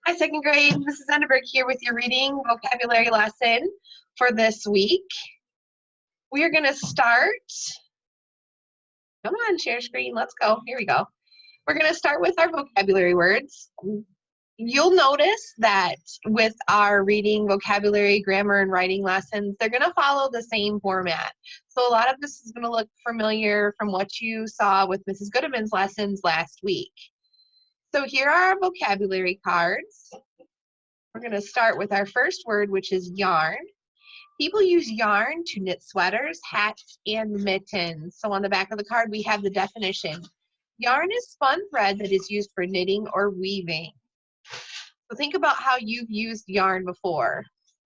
Hi, second grade. Mrs. Enderberg here with your reading vocabulary lesson for this week. We are going to start. Come on, share screen. Let's go. Here we go. We're going to start with our vocabulary words. You'll notice that with our reading, vocabulary, grammar, and writing lessons, they're going to follow the same format. So a lot of this is going to look familiar from what you saw with Mrs. Goodman's lessons last week. So here are our vocabulary cards. We're going to start with our first word, which is yarn. People use yarn to knit sweaters, hats, and mittens. So on the back of the card, we have the definition. Yarn is spun thread that is used for knitting or weaving. So think about how you've used yarn before.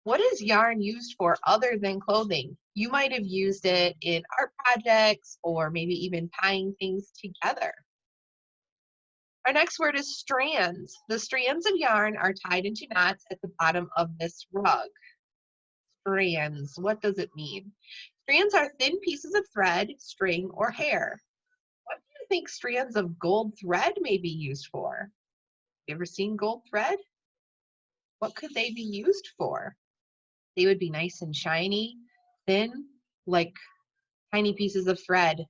What is yarn used for other than clothing? You might have used it in art projects or maybe even tying things together. Our next word is strands. The strands of yarn are tied into knots at the bottom of this rug. Strands, what does it mean? Strands are thin pieces of thread, string, or hair. What do you think strands of gold thread may be used for? You ever seen gold thread? What could they be used for? They would be nice and shiny, thin, like tiny pieces of thread.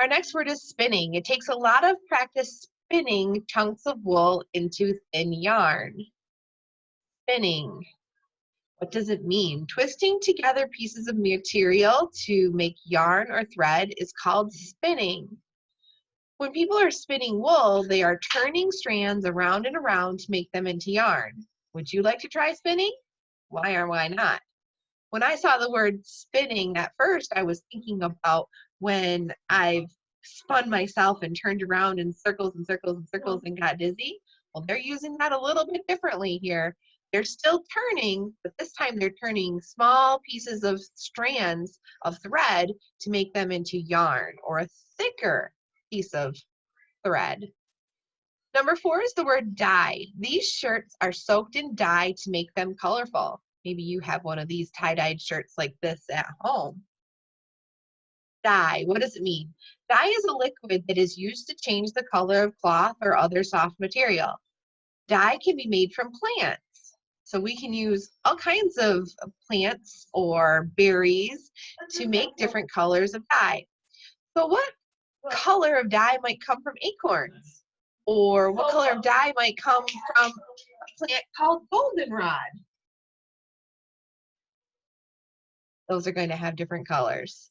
Our next word is spinning. It takes a lot of practice spinning chunks of wool into thin yarn. Spinning. What does it mean? Twisting together pieces of material to make yarn or thread is called spinning. When people are spinning wool, they are turning strands around and around to make them into yarn. Would you like to try spinning? Why or why not? When I saw the word spinning at first, I was thinking about when I've spun myself and turned around in circles and circles and circles and got dizzy. Well, they're using that a little bit differently here. They're still turning, but this time they're turning small pieces of strands of thread to make them into yarn or a thicker piece of thread. Number 4 is the word dye. These shirts are soaked in dye to make them colorful. Maybe you have one of these tie-dyed shirts like this at home. Dye, what does it mean? Dye is a liquid that is used to change the color of cloth or other soft material. Dye can be made from plants. So we can use all kinds of plants or berries to make different colors of dye. So what color of dye might come from acorns? Or what color of dye might come from a plant called goldenrod? Those are going to have different colors.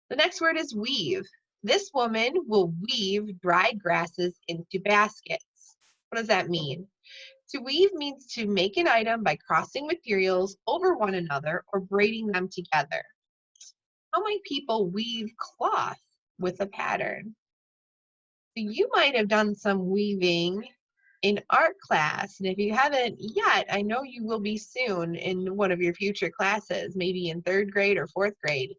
The next word is weave. This woman will weave dried grasses into baskets. What does that mean? To weave means to make an item by crossing materials over one another or braiding them together. How might people weave cloth with a pattern? So you might have done some weaving in art class, and if you haven't yet, I know you will be soon in one of your future classes, maybe in 3rd grade or 4th grade.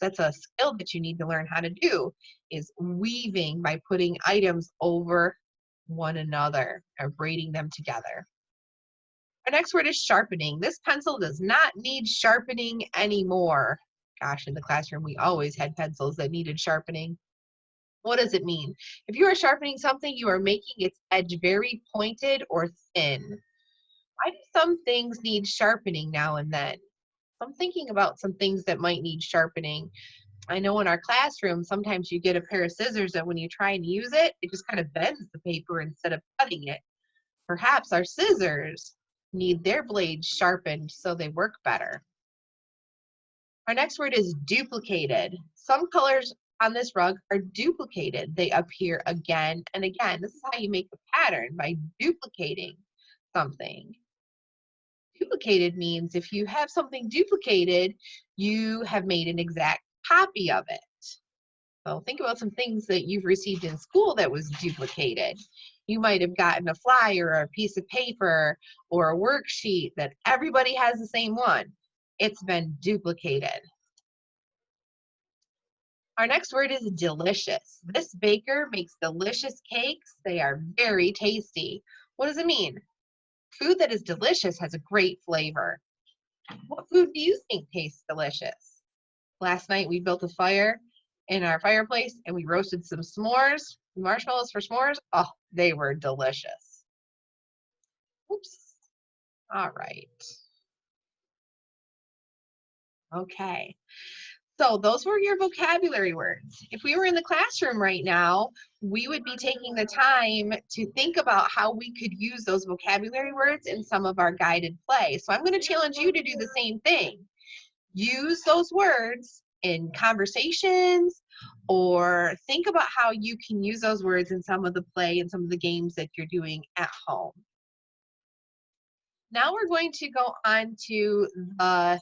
That's a skill that you need to learn how to do, is weaving by putting items over one another or braiding them together. Our next word is sharpening. This pencil does not need sharpening anymore. Gosh, in the classroom, we always had pencils that needed sharpening. What does it mean? If you are sharpening something, you are making its edge very pointed or thin. Why do some things need sharpening now and then? I'm thinking about some things that might need sharpening. I know in our classroom, sometimes you get a pair of scissors and when you try and use it, it just kind of bends the paper instead of cutting it. Perhaps our scissors need their blades sharpened so they work better. Our next word is duplicated. Some colors on this rug are duplicated. They appear again and again. This is how you make a pattern, by duplicating something. Duplicated means if you have something duplicated, you have made an exact copy of it. So think about some things that you've received in school that was duplicated. You might have gotten a flyer or a piece of paper or a worksheet that everybody has the same one. It's been duplicated. Our next word is delicious. This baker makes delicious cakes. They are very tasty. What does it mean? Food that is delicious has a great flavor. What food do you think tastes delicious? Last night we built a fire in our fireplace and we roasted some s'mores, marshmallows for s'mores. Oh, they were delicious. Oops. All right. Okay. So those were your vocabulary words. If we were in the classroom right now, we would be taking the time to think about how we could use those vocabulary words in some of our guided play. So I'm going to challenge you to do the same thing. Use those words in conversations, or think about how you can use those words in some of the play and some of the games that you're doing at home. Now we're going to go on to the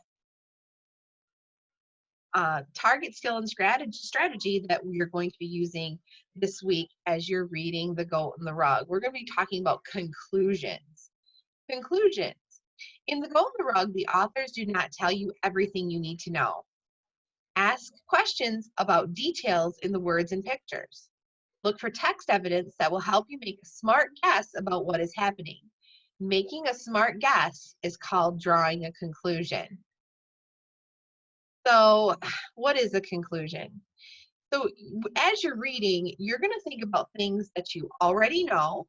target skill and strategy that we're going to be using this week as you're reading The Goat and the Rug. We're going to be talking about conclusions. Conclusions. In The Goat and the Rug, the authors do not tell you everything you need to know. Ask questions about details in the words and pictures. Look for text evidence that will help you make a smart guess about what is happening. Making a smart guess is called drawing a conclusion. So, what is a conclusion? So, as you're reading, you're going to think about things that you already know,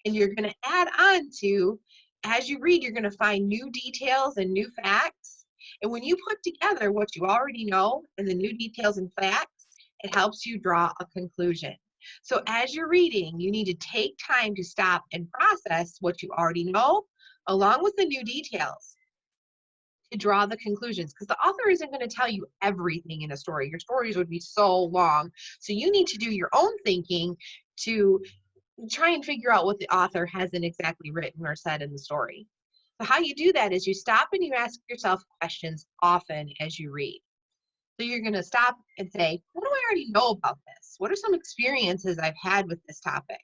and you're going to add on to, as you read, you're going to find new details and new facts. And when you put together what you already know and the new details and facts, it helps you draw a conclusion. So, as you're reading, you need to take time to stop and process what you already know, along with the new details, to draw the conclusions, because the author isn't going to tell you everything in a story. Your stories would be so long. So you need to do your own thinking to try and figure out what the author hasn't exactly written or said in the story. So how you do that is you stop and you ask yourself questions often as you read. So you're going to stop and say, what do I already know about this? What are some experiences I've had with this topic?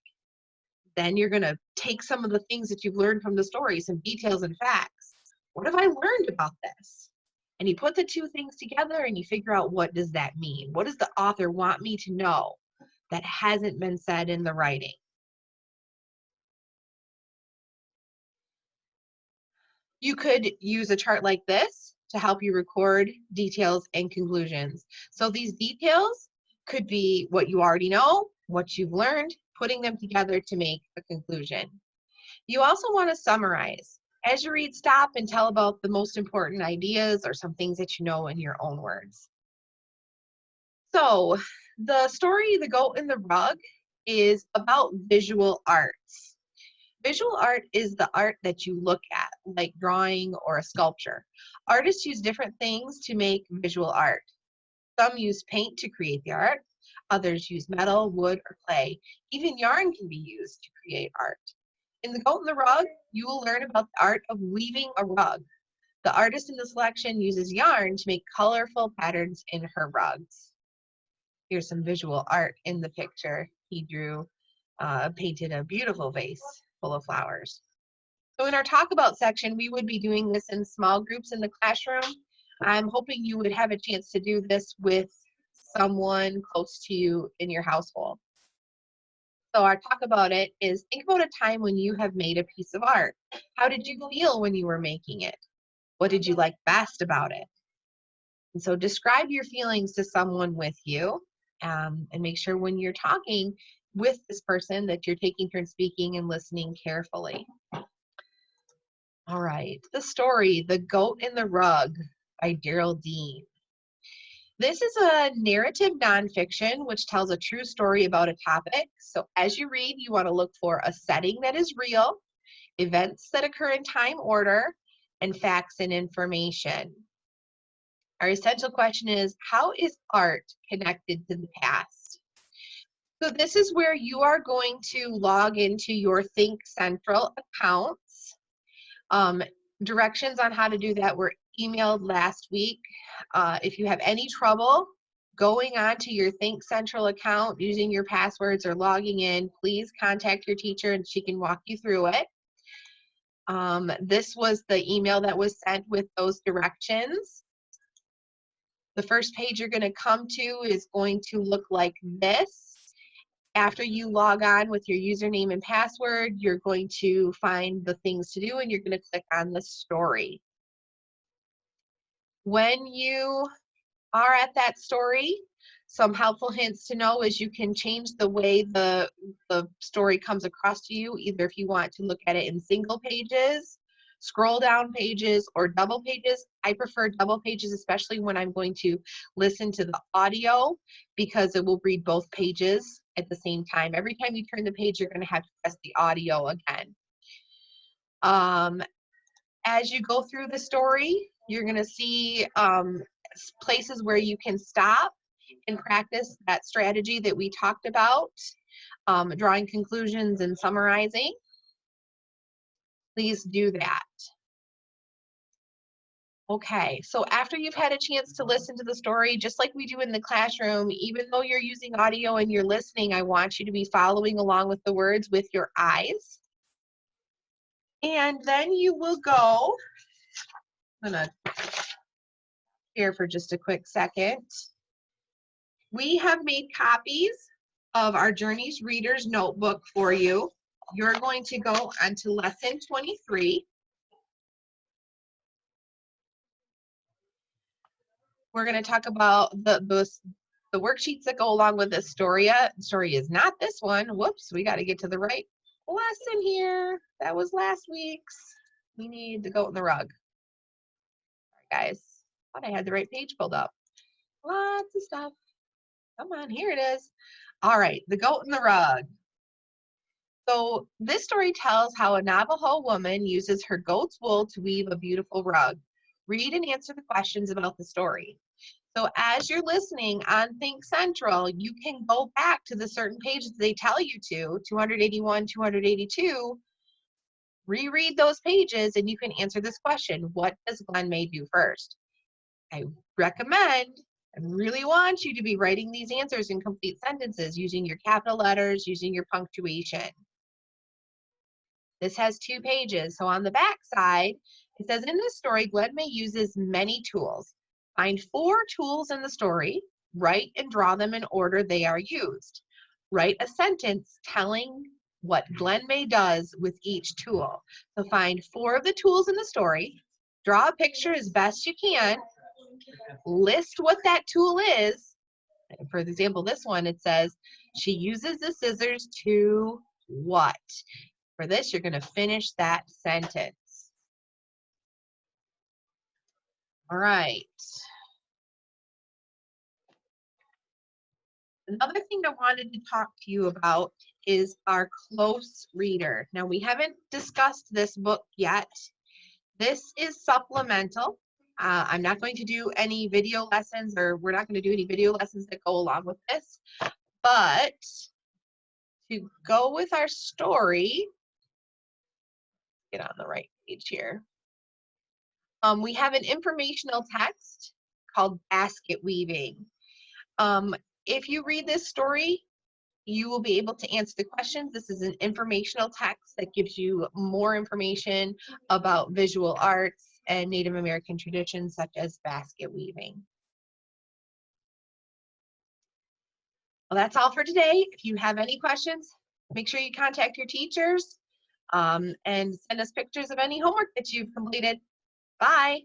Then you're going to take some of the things that you've learned from the story, some details and facts. What have I learned about this? And you put the two things together and you figure out, what does that mean? What does the author want me to know that hasn't been said in the writing? You could use a chart like this to help you record details and conclusions. So these details could be what you already know, what you've learned, putting them together to make a conclusion. You also want to summarize. As you read, stop and tell about the most important ideas or some things that you know in your own words. So the story, The Goat and the Rug, is about visual arts. Visual art is the art that you look at, like drawing or a sculpture. Artists use different things to make visual art. Some use paint to create the art. Others use metal, wood, or clay. Even yarn can be used to create art. In The Goat and the Rug, you will learn about the art of weaving a rug. The artist in the selection uses yarn to make colorful patterns in her rugs. Here's some visual art in the picture. He painted a beautiful vase full of flowers. So in our talk about section, we would be doing this in small groups in the classroom. I'm hoping you would have a chance to do this with someone close to you in your household. So our talk about it is, think about a time when you have made a piece of art. How did you feel when you were making it? What did you like best about it? And so describe your feelings to someone with you, and make sure when you're talking with this person that you're taking turns speaking and listening carefully. All right, the story, The Goat and the Rug by Daryl Dean. This is a narrative nonfiction which tells a true story about a topic. So as you read, you want to look for a setting that is real, events that occur in time order, and facts and information. Our essential question is, how is art connected to the past? So this is where you are going to log into your Think Central accounts. Directions on how to do that were emailed last week. If you have any trouble going on to your Think Central account using your passwords or logging in, please contact your teacher and she can walk you through it. This was the email that was sent with those directions. The first page you're going to come to is going to look like this. After you log on with your username and password, you're going to find the things to do and you're going to click on the story. When you are at that story, Some helpful hints to know is you can change the way the story comes across to you, either if you want to look at it in single pages, scroll down pages, or double pages. I prefer double pages, especially when I'm going to listen to the audio, because it will read both pages at the same time. Every time you turn the page, you're going to have to press the audio again. As you go through the story, you're going to see places where you can stop and practice that strategy that we talked about, drawing conclusions and summarizing. Please do that. Okay, so after you've had a chance to listen to the story, just like we do in the classroom, even though you're using audio and you're listening, I want you to be following along with the words with your eyes. And then you will go, I'm gonna here for just a quick second. We have made copies of our Journeys Reader's Notebook for you. You're going to go onto lesson 23. We're going to talk about the worksheets that go along with this story. The story is not this one. Whoops, we got to get to the right lesson here. That was last week's. We need the goat and the rug. Sorry, guys. I thought I had the right page pulled up. Lots of stuff. Come on, here it is. All right, the goat and the rug. So this story tells how a Navajo woman uses her goat's wool to weave a beautiful rug. Read and answer the questions about the story. So as you're listening on Think Central, you can go back to the certain pages they tell you to, 281, 282, reread those pages, and you can answer this question: what does Glenn May do first? I really want you to be writing these answers in complete sentences using your capital letters, using your punctuation. This has 2 pages. So on the back side, it says, in this story, Glenn May uses many tools. Find 4 tools in the story, write and draw them in order they are used. Write a sentence telling what Glenn May does with each tool. So find 4 of the tools in the story, draw a picture as best you can, list what that tool is. For example, this one, it says, she uses the scissors to what? For this, you're going to finish that sentence. All right. Another thing I wanted to talk to you about is our close reader. Now, we haven't discussed this book yet. This is supplemental. I'm not going to do any video lessons, or we're not going to do any video lessons that go along with this. But to go with our story, get on the right page here. We have an informational text called basket weaving. If you read this story, you will be able to answer the questions. This is an informational text that gives you more information about visual arts and Native American traditions such as basket weaving. Well, that's all for today. If you have any questions, make sure you contact your teachers and send us pictures of any homework that you've completed. Bye.